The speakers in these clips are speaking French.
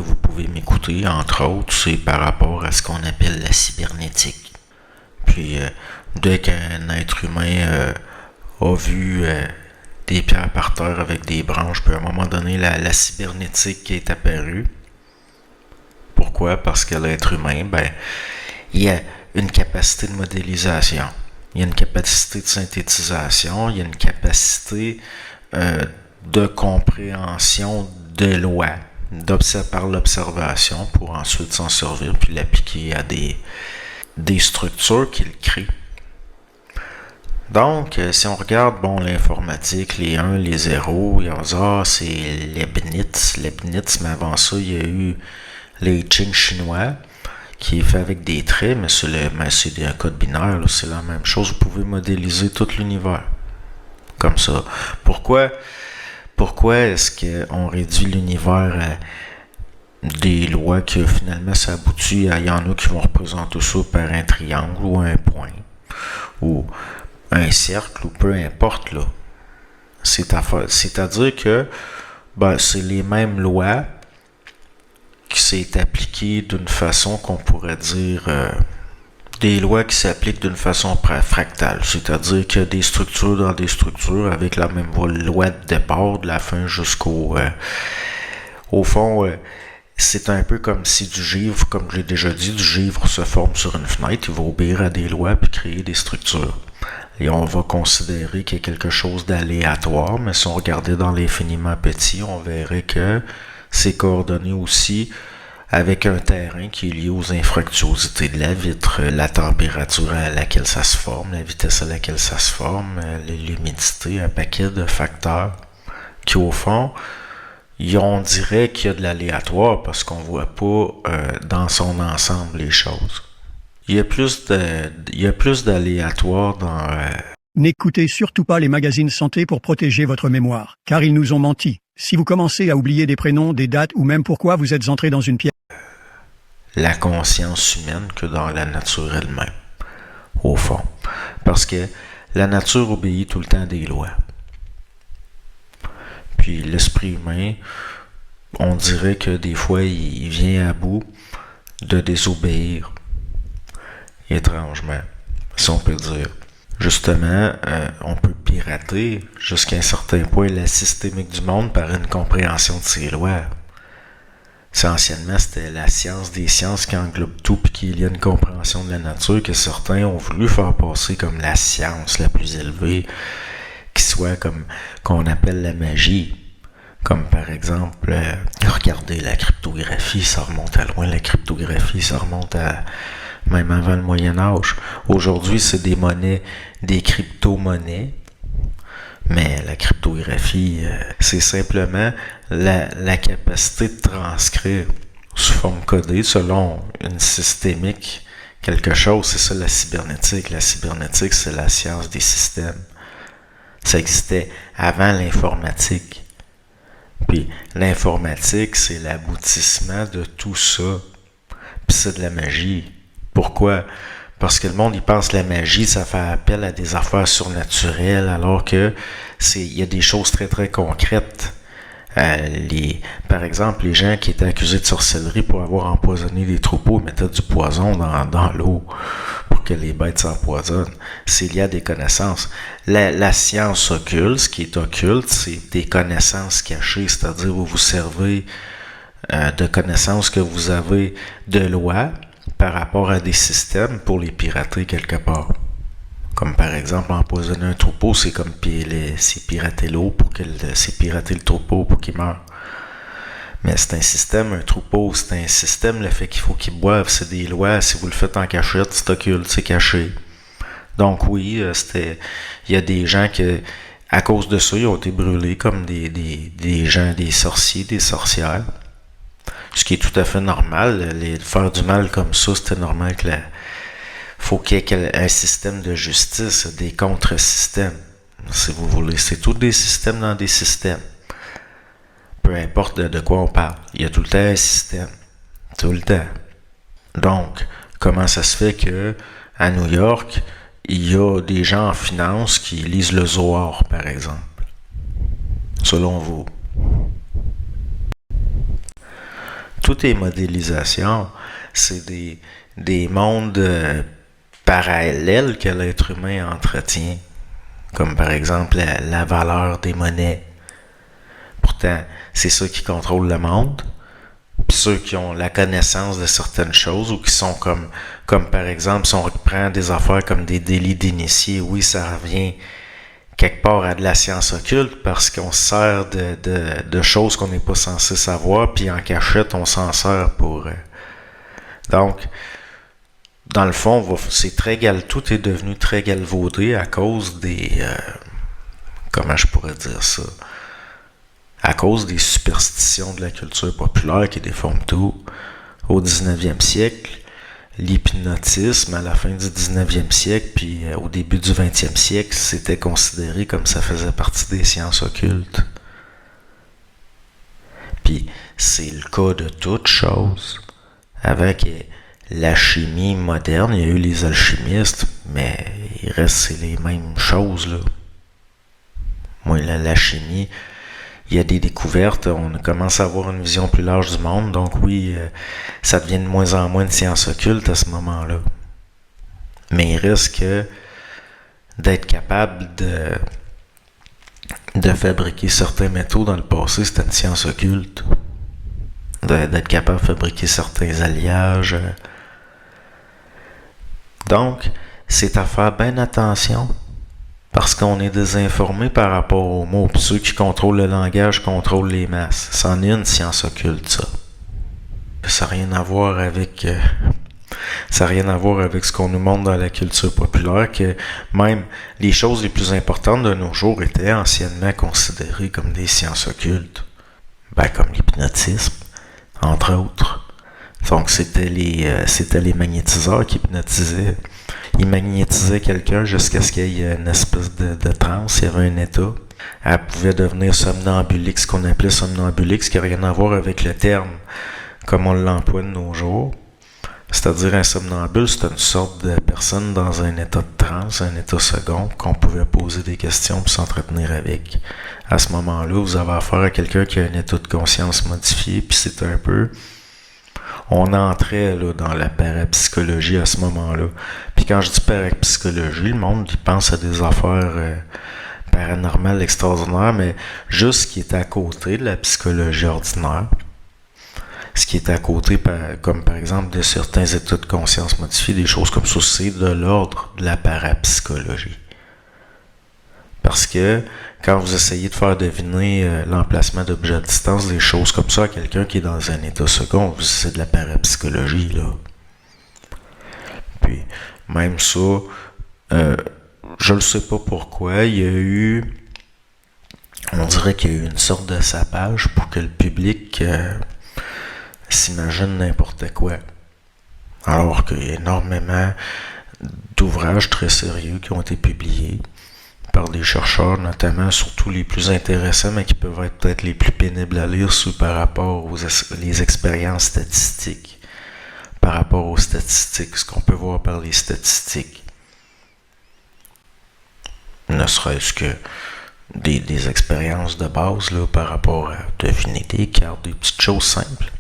et vous pouvez m'écouter, entre autres, c'est par rapport à ce qu'on appelle la cybernétique. Puis, dès qu'un être humain a vu des pierres par terre avec des branches, puis à un moment donné, la cybernétique est apparue. Pourquoi? Parce que l'être humain, il y a une capacité de modélisation, il y a une capacité de synthétisation, il y a une capacité de compréhension de lois, par l'observation pour ensuite s'en servir puis l'appliquer à des structures qu'il crée. Donc, si on regarde l'informatique, les 1, les 0, c'est Leibniz, mais avant ça, il y a eu les Qing chinois, qui est fait avec des traits, mais c'est un code binaire, là, c'est la même chose. Vous pouvez modéliser tout l'univers comme ça. Pourquoi est-ce qu'on réduit l'univers à des lois que finalement ça aboutit à... Il y en a qui vont représenter ça par un triangle ou un point ou un cercle ou peu importe là. C'est-à-dire que c'est les mêmes lois qui s'est appliquée d'une façon qu'on pourrait dire des lois qui s'appliquent d'une façon fractale, c'est-à-dire qu'il y a des structures dans des structures avec la même loi de départ, de la fin jusqu'au... au fond, c'est un peu comme si du givre, comme j'ai déjà dit, du givre se forme sur une fenêtre, il va obéir à des lois puis créer des structures. Et on va considérer qu'il y a quelque chose d'aléatoire, mais si on regardait dans l'infiniment petit, on verrait que c'est coordonné aussi avec un terrain qui est lié aux infructuosités de la vitre, la température à laquelle ça se forme, la vitesse à laquelle ça se forme, l'humidité, un paquet de facteurs qui, au fond, on dirait qu'il y a de l'aléatoire parce qu'on ne voit pas dans son ensemble les choses. Il y a plus d'aléatoire dans... N'écoutez surtout pas les magazines santé pour protéger votre mémoire, car ils nous ont menti. Si vous commencez à oublier des prénoms, des dates ou même pourquoi vous êtes entré dans une pièce... La conscience humaine que dans la nature elle-même, au fond. Parce que la nature obéit tout le temps des lois. Puis l'esprit humain, on dirait que des fois, il vient à bout de désobéir. Étrangement, si on peut dire. Justement, on peut pirater jusqu'à un certain point la systémique du monde par une compréhension de ses lois. Anciennement, c'était la science des sciences qui englobe tout puis qu'il y a une compréhension de la nature que certains ont voulu faire passer comme la science la plus élevée, qui soit comme qu'on appelle la magie. Comme par exemple, regardez la cryptographie, ça remonte à loin. La cryptographie, ça remonte à même avant le Moyen-Âge. Aujourd'hui, c'est des monnaies, des crypto-monnaies. Mais la cryptographie, c'est simplement la capacité de transcrire sous forme codée selon une systémique quelque chose. C'est ça la cybernétique. La cybernétique, c'est la science des systèmes. Ça existait avant l'informatique. Puis l'informatique, c'est l'aboutissement de tout ça. Puis c'est de la magie. Pourquoi? Parce que le monde, il pense que la magie, ça fait appel à des affaires surnaturelles, alors que il y a des choses très, très concrètes. Par exemple, les gens qui étaient accusés de sorcellerie pour avoir empoisonné des troupeaux mettaient du poison dans l'eau pour que les bêtes s'empoisonnent. C'est lié à des connaissances. La science occulte, ce qui est occulte, c'est des connaissances cachées, c'est-à-dire vous vous servez de connaissances que vous avez de lois par rapport à des systèmes pour les pirater quelque part. Comme par exemple, empoisonner un troupeau, c'est comme c'est pirater l'eau c'est pirater le troupeau pour qu'il meure. Mais c'est un système, un troupeau, c'est un système, le fait qu'il faut qu'il boive, c'est des lois, si vous le faites en cachette, c'est occulte, c'est caché. Donc oui, il y a des gens qui, à cause de ça, ils ont été brûlés comme des gens, des sorciers, des sorcières. Ce qui est tout à fait normal. Faire du mal comme ça, c'était normal que faut qu'il y ait un système de justice, des contre-systèmes, si vous voulez. C'est tous des systèmes dans des systèmes. Peu importe de quoi on parle. Il y a tout le temps un système. Tout le temps. Donc, comment ça se fait que à New York, il y a des gens en finance qui lisent le Zohar, par exemple? Selon vous. Toutes les modélisations, c'est des mondes parallèles que l'être humain entretient, comme par exemple la valeur des monnaies. Pourtant, c'est ça qui contrôle le monde. Puis ceux qui ont la connaissance de certaines choses ou qui sont comme par exemple, si on reprend des affaires comme des délits d'initiés, oui, ça revient quelque part à de la science occulte parce qu'on se sert de choses qu'on n'est pas censé savoir, puis en cachette, on s'en sert pour... Donc, dans le fond, c'est tout est devenu très galvaudé à cause des... comment je pourrais dire ça? À cause des superstitions de la culture populaire qui déforment tout. Au 19e siècle, l'hypnotisme à la fin du 19e siècle puis au début du 20e siècle, c'était considéré comme ça faisait partie des sciences occultes. Puis c'est le cas de toutes choses. Avec la chimie moderne, il y a eu les alchimistes, mais il reste c'est les mêmes choses là. Moi, la chimie, il y a des découvertes, on commence à avoir une vision plus large du monde, donc oui, ça devient de moins en moins de sciences occultes à ce moment-là. Mais il reste que d'être capable de fabriquer certains métaux dans le passé, c'était une science occulte. D'être capable de fabriquer certains alliages. Donc, c'est à faire bien attention. Parce qu'on est désinformé par rapport aux mots. Puis ceux qui contrôlent le langage contrôlent les masses. C'en est une science occulte, ça. Ça n'a rien à voir avec... ça n'a rien à voir avec ce qu'on nous montre dans la culture populaire, que même les choses les plus importantes de nos jours étaient anciennement considérées comme des sciences occultes. Comme l'hypnotisme, entre autres. Donc c'était les magnétiseurs qui hypnotisaient. Ils magnétisaient quelqu'un jusqu'à ce qu'il y ait une espèce de transe, il y avait un état. Elle pouvait devenir somnambulique, ce qu'on appelait somnambulique, ce qui n'a rien à voir avec le terme comme on l'emploie de nos jours. C'est-à-dire un somnambule, c'est une sorte de personne dans un état de transe, un état second, qu'on pouvait poser des questions pour s'entretenir avec. À ce moment-là, vous avez affaire à quelqu'un qui a un état de conscience modifié, puis c'est un peu... On entrait là, dans la parapsychologie à ce moment-là. Puis quand je dis parapsychologie, le monde il pense à des affaires paranormales extraordinaires, mais juste ce qui est à côté de la psychologie ordinaire, ce qui est à côté, comme par exemple de certains états de conscience modifiés, des choses comme ça, c'est de l'ordre de la parapsychologie. Parce que quand vous essayez de faire deviner l'emplacement d'objets à distance, des choses comme ça à quelqu'un qui est dans un état second, c'est de la parapsychologie, là. Puis, même ça, je ne sais pas pourquoi, il y a eu, on dirait qu'il y a eu une sorte de sapage pour que le public s'imagine n'importe quoi. Alors qu'il y a énormément d'ouvrages très sérieux qui ont été publiés par des chercheurs, notamment, surtout les plus intéressants, mais qui peuvent être peut-être les plus pénibles à lire par rapport aux les expériences statistiques. Par rapport aux statistiques, ce qu'on peut voir par les statistiques. Ne serait-ce que des expériences de base là, par rapport à deviner des cartes, des petites choses simples,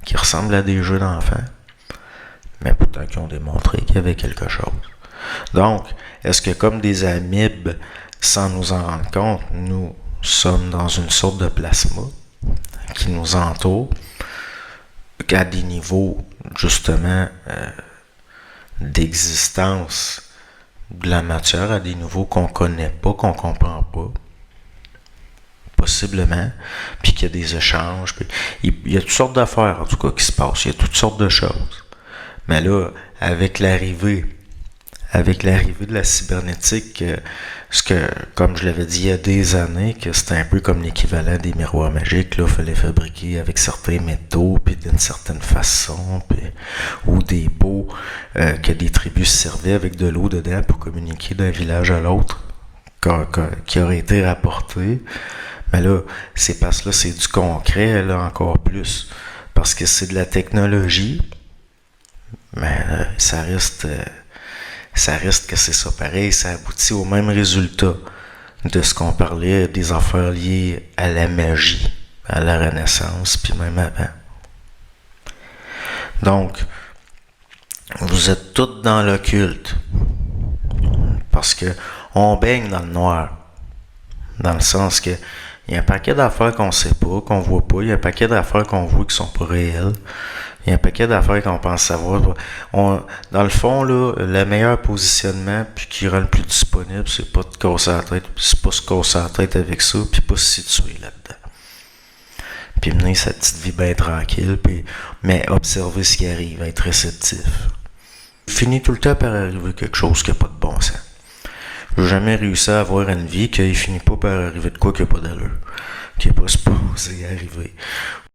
qui ressemblent à des jeux d'enfants, mais pourtant qui ont démontré qu'il y avait quelque chose. Donc, est-ce que comme des amibes, sans nous en rendre compte, nous sommes dans une sorte de plasma qui nous entoure, à des niveaux, justement, d'existence de la matière, à des niveaux qu'on connaît pas, qu'on comprend pas, possiblement, puis qu'il y a des échanges, puis il y a toutes sortes d'affaires, en tout cas, qui se passent, il y a toutes sortes de choses. Mais là, avec l'arrivée de la cybernétique, comme je l'avais dit il y a des années, que c'était un peu comme l'équivalent des miroirs magiques, là, il fallait fabriquer avec certains métaux, puis d'une certaine façon, ou des pots que des tribus se servaient avec de l'eau dedans pour communiquer d'un village à l'autre, qui aurait été rapporté. Mais là, c'est parce que là, c'est du concret, là, encore plus. Parce que c'est de la technologie, mais ça reste que c'est ça pareil, ça aboutit au même résultat de ce qu'on parlait des affaires liées à la magie, à la Renaissance, puis même avant. Donc, vous êtes tous dans l'occulte. Parce que on baigne dans le noir. Dans le sens que il y a un paquet d'affaires qu'on sait pas, qu'on voit pas. Il y a un paquet d'affaires qu'on voit qui sont pas réelles. Il y a un paquet d'affaires qu'on pense savoir. Dans le fond, là, le meilleur positionnement, puis qui rend le plus disponible, c'est pas de casser la tête, c'est pas se casser la tête avec ça, puis pas se situer là-dedans. Puis mener sa petite vie bien tranquille, mais observer ce qui arrive, être réceptif. Finit tout le temps par arriver quelque chose qui n'a pas de bon sens. J'ai jamais réussi à avoir une vie qui finit pas par arriver de quoi qui n'a pas d'allure, qui n'est pas supposé arriver.